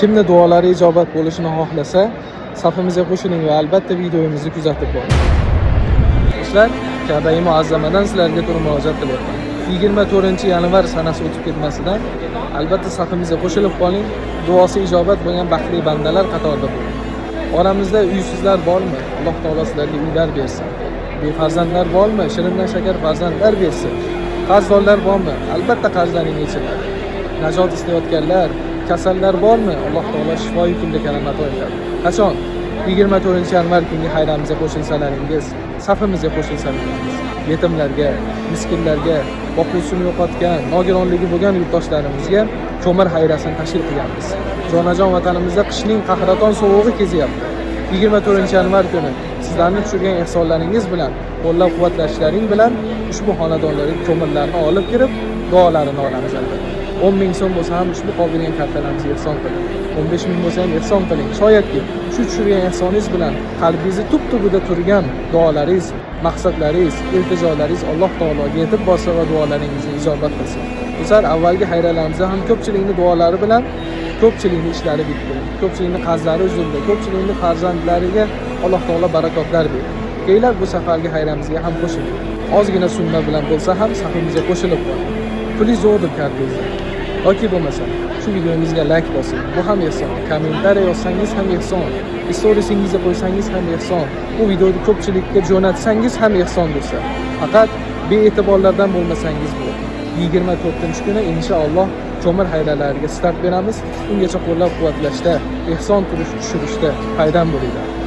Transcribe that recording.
Kimni duolari ijobat bo'lishini xohlasa, safimizga qo'shiling va albatta videomizni kuzatib boring. Do'stlar, Ka'ba-i Muazzamadan sizlarga turib murojaat qilyapman. 24-yanvar sanasi o'tib ketmasidan albatta safimizga qo'shilib qoling, duosi ijobat bo'lgan baxtli bandalar qatorida bo'ling. Oramizda uysizlar bormi? Alloh taolo sizlarga uylar bersin. Befarzandlar bormi? Shirindan shakar farzandlar bersin. Qarzdorlar bormi? Albatta qarzlaringiz yechiladi. Najot istayotganlar, kasallar bormi? Alloh taolo shifoyi kunda karamat aytadi. Qachon? 24-yanvar kungi hayramizga qo'shilsalaringiz, safimizga qo'shilsalaringiz, yetimlarga, miskinlarga, boquvchisini yo'qotgan, nogironligi bo'lgan yurtdoshlarimizga ko'mir hayrasini tashkil qilganmiz. Jonajon vatanimizda qishning qahraton sovug'i kezyapti. 24-yanvar kuni sizlarning tushirgan ehsonlaringiz bilan, qo'llab-quvvatlashlaring bilan ushbu xonadonlarga ko'mirlarni olib kirib, duolarini olamiz albatta. 10 ming so'm bo'lsa ham ushbu qoldirgan kartalarimizga ehson qiling. 15 ming bo'lsa ham ehson qiling. Shoyatki shu tushirgan ehsoningiz bilan qalbingizni tub-tubida turgan duolaringiz, maqsadlaringiz, iltijolaringiz Alloh taologa yetib borsa va duolaringizni ijobat qilsin. Bizlar avvalgi hayralarimizda ham ko'pchilikning duolari bilan ko'pchilikning ishlari bitdi. Ko'pchilikning qarzlari uzildi. Ko'pchilikning farzandlariga Alloh taolo barakotlar berdi. Keyinlar bu safargi hayramizga ham qo'shiling. Ozgina summa bilan bo'lsa ham safimizga qo'shilib qoling. Pulingiz yo'qdir kartingizda. Yoki bo'lmasa shu videomizga like bosing. Bu ham ehson. Kommentariy yozsangiz ham ehson. Storiesingizga qo'ysangiz ham ehson. Bu videoni ko'pchilikka jo'natsangiz ham ehson bo'lsa. Faqat bee'tiborlardan bo'lmasangiz bo'ladi. 24-kuni inshaalloh ko'mir haylalariga start beramiz. Ungacha qo'llab-quvvatlashda, ehson tushirishda paydan bo'linglar.